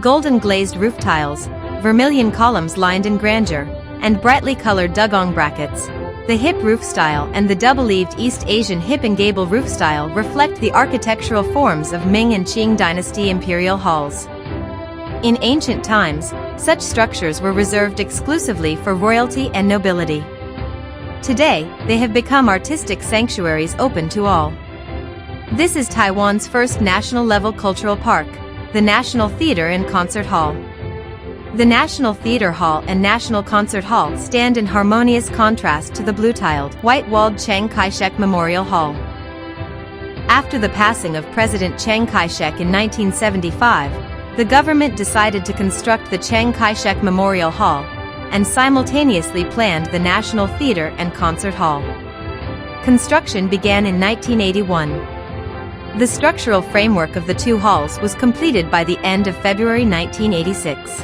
golden glazed roof tiles, vermilion columns lined in grandeur, and brightly colored dugong brackets. The hip roof style and the double-eaved East Asian hip and gable roof style reflect the architectural forms of Ming and Qing dynasty imperial halls. In ancient times, such structures were reserved exclusively for royalty and nobility. Today, they have become artistic sanctuaries open to all. This is Taiwan's first national-level cultural park, the National Theatre and Concert Hall. The National Theatre Hall and National Concert Hall stand in harmonious contrast to the blue-tiled, white-walled Chiang Kai-shek Memorial Hall. After the passing of President Chiang Kai-shek in 1975, the government decided to construct the Chiang Kai-shek Memorial Hall and simultaneously planned the National Theatre and Concert Hall. Construction began in 1981. The structural framework of the two halls was completed by the end of February 1986.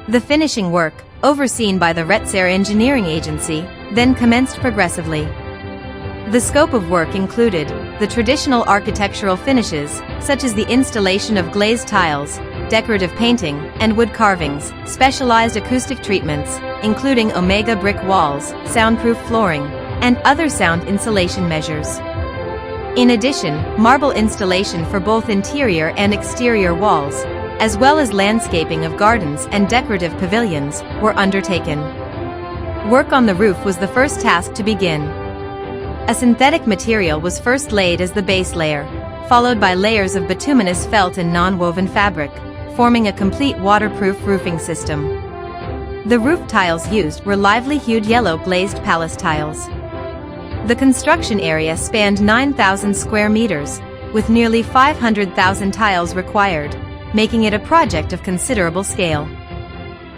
The finishing work, overseen by the Retzer Engineering Agency, then commenced progressively. The scope of work included the traditional architectural finishes, such as the installation of glazed tiles, decorative painting, and wood carvings, specialized acoustic treatments, including omega brick walls, soundproof flooring, and other sound insulation measures. In addition, marble installation for both interior and exterior walls, as well as landscaping of gardens and decorative pavilions, were undertaken. Work on the roof was the first task to begin. A synthetic material was first laid as the base layer, followed by layers of bituminous felt and non-woven fabric, forming a complete waterproof roofing system. The roof tiles used were lively-hued yellow glazed palace tiles. The construction area spanned 9,000 square meters, with nearly 500,000 tiles required, making it a project of considerable scale.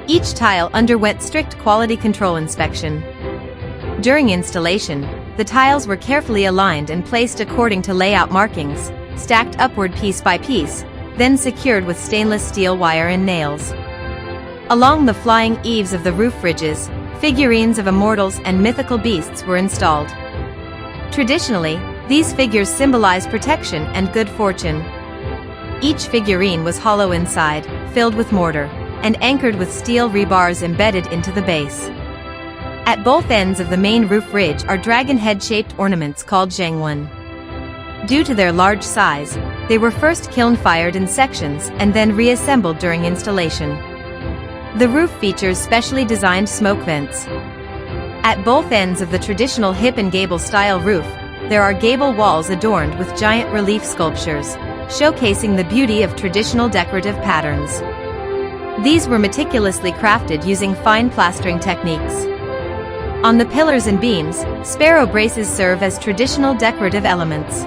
Each tile underwent strict quality control inspection. During installation, the tiles were carefully aligned and placed according to layout markings, stacked upward piece by piece, then secured with stainless steel wire and nails. Along the flying eaves of the roof ridges, figurines of immortals and mythical beasts were installed. Traditionally, these figures symbolize protection and good fortune. Each figurine was hollow inside, filled with mortar, and anchored with steel rebars embedded into the base. At both ends of the main roof ridge are dragon head-shaped ornaments called zhangwen. Due to their large size, they were first kiln-fired in sections and then reassembled during installation. The roof features specially designed smoke vents. At both ends of the traditional hip and gable style roof, there are gable walls adorned with giant relief sculptures, showcasing the beauty of traditional decorative patterns. These were meticulously crafted using fine plastering techniques. On the pillars and beams, sparrow braces serve as traditional decorative elements.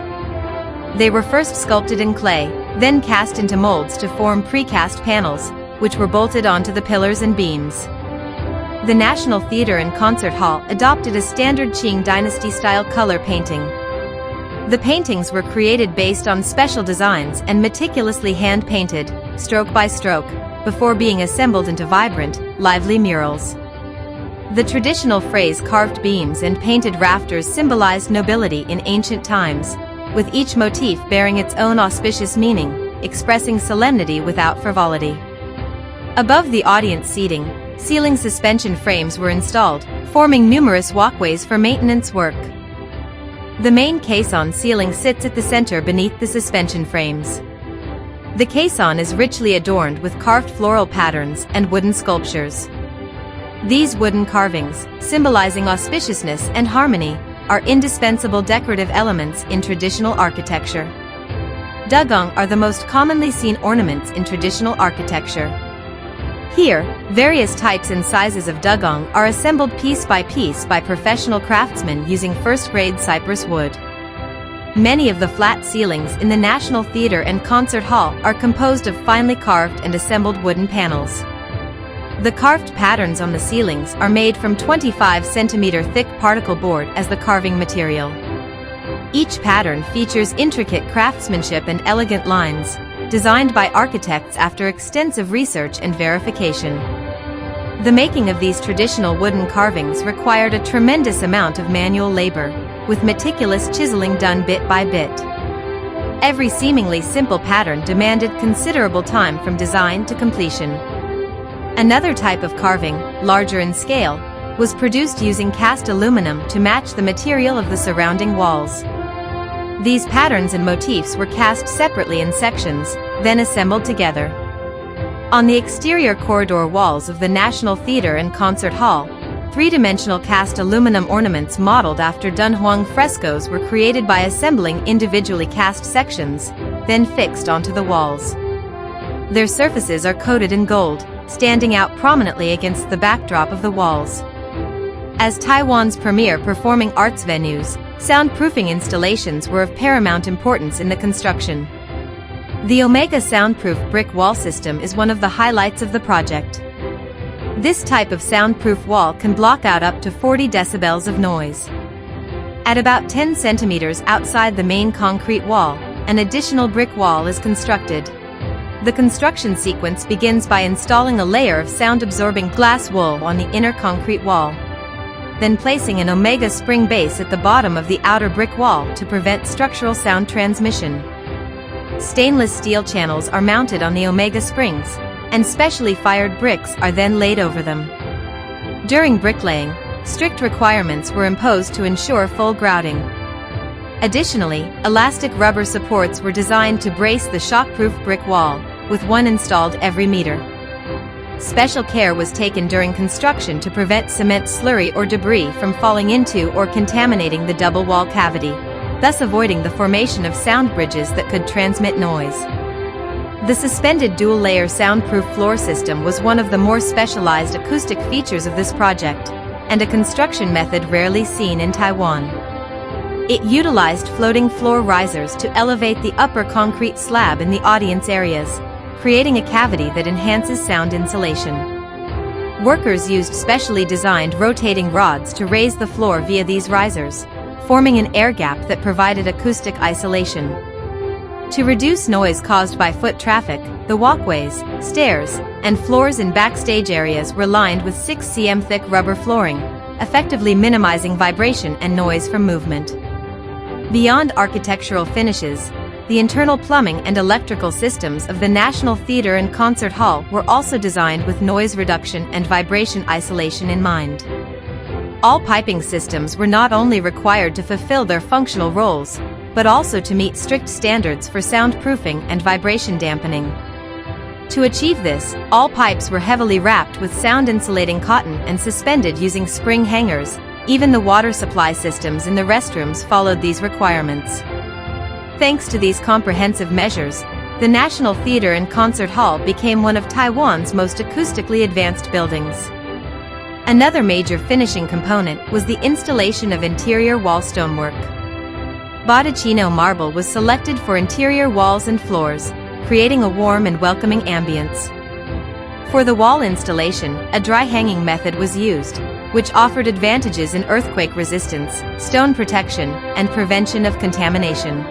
They were first sculpted in clay, then cast into molds to form precast panels, which were bolted onto the pillars and beams. The National Theatre and Concert Hall adopted a standard Qing dynasty-style color painting. The paintings were created based on special designs and meticulously hand-painted, stroke by stroke, before being assembled into vibrant, lively murals. The traditional phrase carved beams and painted rafters symbolized nobility in ancient times, with each motif bearing its own auspicious meaning, expressing solemnity without frivolity. Above the audience seating, ceiling suspension frames were installed, forming numerous walkways for maintenance work. The main caisson ceiling sits at the center beneath the suspension frames. The caisson is richly adorned with carved floral patterns and wooden sculptures. These wooden carvings, symbolizing auspiciousness and harmony, are indispensable decorative elements in traditional architecture. Dugong are the most commonly seen ornaments in traditional architecture. Here, various types and sizes of dugong are assembled piece by professional craftsmen using first-grade cypress wood. Many of the flat ceilings in the National Theatre and Concert Hall are composed of finely carved and assembled wooden panels. The carved patterns on the ceilings are made from 25-centimeter thick particle board as the carving material. Each pattern features intricate craftsmanship and elegant lines, designed by architects after extensive research and verification. The making of these traditional wooden carvings required a tremendous amount of manual labor, with meticulous chiseling done bit by bit. every seemingly simple pattern demanded considerable time from design to completion. Another type of carving, larger in scale, was produced using cast aluminum to match the material of the surrounding walls. These patterns and motifs were cast separately in sections, then assembled together. On the exterior corridor walls of the National Theatre and Concert Hall, three-dimensional cast aluminum ornaments modeled after Dunhuang frescoes were created by assembling individually cast sections, then fixed onto the walls. Their surfaces are coated in gold, standing out prominently against the backdrop of the walls. As Taiwan's premier performing arts venues, soundproofing installations were of paramount importance in the construction. The Omega soundproof brick wall system is one of the highlights of the project. This type of soundproof wall can block out up to 40 decibels of noise. At about 10 centimeters outside the main concrete wall, an additional brick wall is constructed. The construction sequence begins by installing a layer of sound-absorbing glass wool on the inner concrete wall, then placing an Omega spring base at the bottom of the outer brick wall to prevent structural sound transmission. Stainless steel channels are mounted on the Omega springs, and specially fired bricks are then laid over them. During bricklaying, strict requirements were imposed to ensure full grouting. Additionally, elastic rubber supports were designed to brace the shockproof brick wall, with one installed every meter. Special care was taken during construction to prevent cement slurry or debris from falling into or contaminating the double wall cavity, thus avoiding the formation of sound bridges that could transmit noise. The suspended dual-layer soundproof floor system was one of the more specialized acoustic features of this project, and a construction method rarely seen in Taiwan. It utilized floating floor risers to elevate the upper concrete slab in the audience areas, creating a cavity that enhances sound insulation. Workers used specially designed rotating rods to raise the floor via these risers, forming an air gap that provided acoustic isolation. To reduce noise caused by foot traffic, the walkways, stairs, and floors in backstage areas were lined with 6 cm thick rubber flooring, effectively minimizing vibration and noise from movement. Beyond architectural finishes, the internal plumbing and electrical systems of the National Theatre and Concert Hall were also designed with noise reduction and vibration isolation in mind. All piping systems were not only required to fulfill their functional roles, but also to meet strict standards for soundproofing and vibration dampening. To achieve this, all pipes were heavily wrapped with sound-insulating cotton and suspended using spring hangers. Even the water supply systems in the restrooms followed these requirements. Thanks to these comprehensive measures, the National Theatre and Concert Hall became one of Taiwan's most acoustically advanced buildings. Another major finishing component was the installation of interior wall stonework. Botticino marble was selected for interior walls and floors, creating a warm and welcoming ambience. For the wall installation, a dry hanging method was used, which offered advantages in earthquake resistance, stone protection, and prevention of contamination.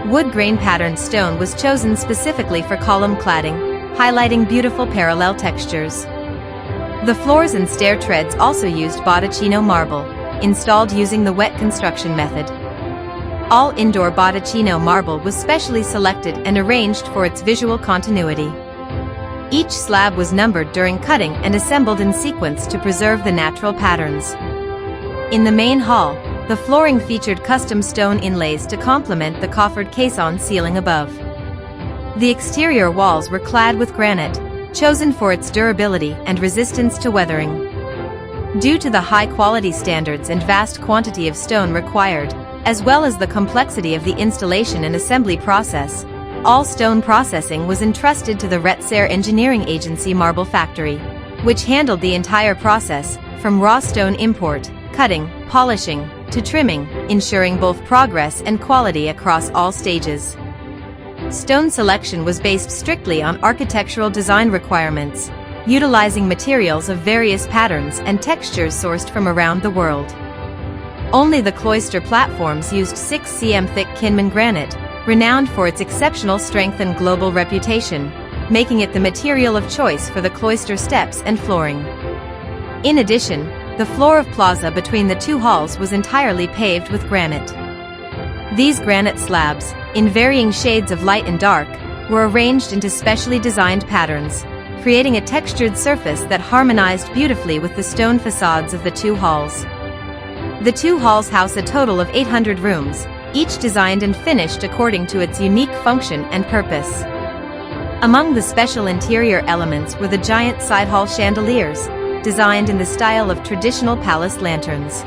Wood grain patterned stone was chosen specifically for column cladding, highlighting beautiful parallel textures. The floors and stair treads also used Botticino marble, installed using the wet construction method. All indoor Botticino marble was specially selected and arranged for its visual continuity. Each slab was numbered during cutting and assembled in sequence to preserve the natural patterns. In the main hall, the flooring featured custom stone inlays to complement the coffered caisson ceiling above. The exterior walls were clad with granite, chosen for its durability and resistance to weathering. Due to the high-quality standards and vast quantity of stone required, as well as the complexity of the installation and assembly process, all stone processing was entrusted to the Retzer Engineering Agency Marble Factory, which handled the entire process, from raw stone import, cutting, polishing, to trimming, ensuring both progress and quality across all stages. Stone selection was based strictly on architectural design requirements, utilizing materials of various patterns and textures sourced from around the world. Only the cloister platforms used 6 cm thick Kinmen granite, renowned for its exceptional strength and global reputation, making it the material of choice for the cloister steps and flooring. In addition, the floor of plaza between the two halls was entirely paved with granite. These granite slabs, in varying shades of light and dark, were arranged into specially designed patterns, creating a textured surface that harmonized beautifully with the stone facades of the two halls. The two halls house a total of 800 rooms, each designed and finished according to its unique function and purpose. Among the special interior elements were the giant side hall chandeliers, designed in the style of traditional palace lanterns.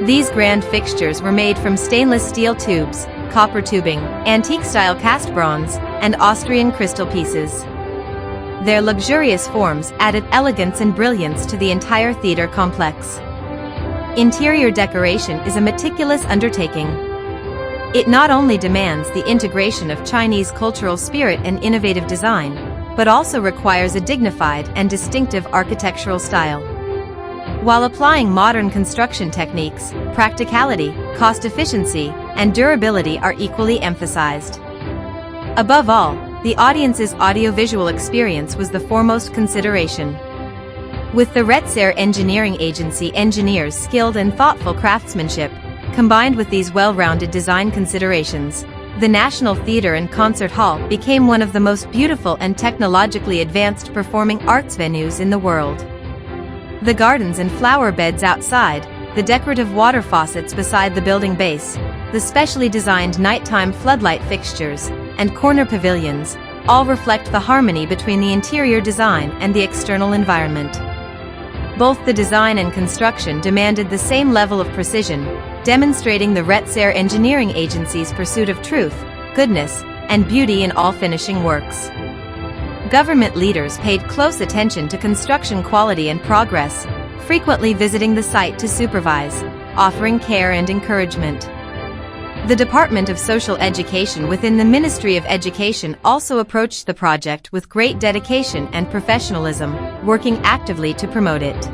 These grand fixtures were made from stainless steel tubes, copper tubing, antique-style cast bronze, and Austrian crystal pieces. Their luxurious forms added elegance and brilliance to the entire theater complex. Interior decoration is a meticulous undertaking. It not only demands the integration of Chinese cultural spirit and innovative design, but also requires a dignified and distinctive architectural style. While applying modern construction techniques, practicality, cost efficiency, and durability are equally emphasized. Above all, the audience's audiovisual experience was the foremost consideration. With the Retzer Engineering Agency engineers' skilled and thoughtful craftsmanship, combined with these well-rounded design considerations, the National Theatre and Concert Hall became one of the most beautiful and technologically advanced performing arts venues in the world. The gardens and flower beds outside, the decorative water faucets beside the building base, the specially designed nighttime floodlight fixtures, and corner pavilions, all reflect the harmony between the interior design and the external environment. Both the design and construction demanded the same level of precision, demonstrating the Retzer Engineering Agency's pursuit of truth, goodness, and beauty in all finishing works. Government leaders paid close attention to construction quality and progress, frequently visiting the site to supervise, offering care and encouragement. The Department of Social Education within the Ministry of Education also approached the project with great dedication and professionalism, working actively to promote it.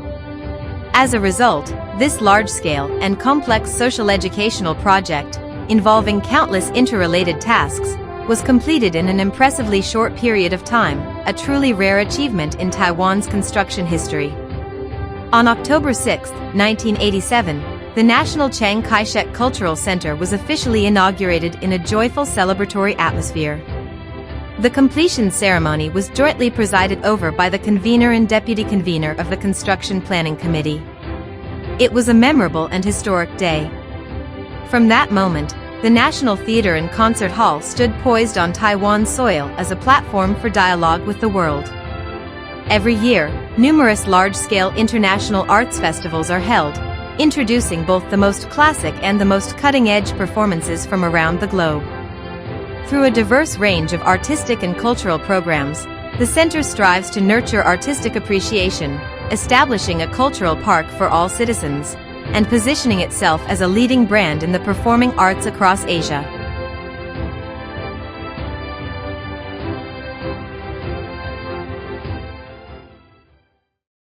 As a result, this large-scale and complex social educational project, involving countless interrelated tasks, was completed in an impressively short period of time, a truly rare achievement in Taiwan's construction history. On October 6, 1987, the National Chiang Kai-shek Cultural Center was officially inaugurated in a joyful celebratory atmosphere. The completion ceremony was jointly presided over by the convener and deputy convener of the Construction Planning Committee. It was a memorable and historic day. From that moment, the National Theatre and Concert Hall stood poised on Taiwan's soil as a platform for dialogue with the world. Every year, numerous large-scale international arts festivals are held, introducing both the most classic and the most cutting-edge performances from around the globe. Through a diverse range of artistic and cultural programs, the center strives to nurture artistic appreciation, establishing a cultural park for all citizens, and positioning itself as a leading brand in the performing arts across Asia.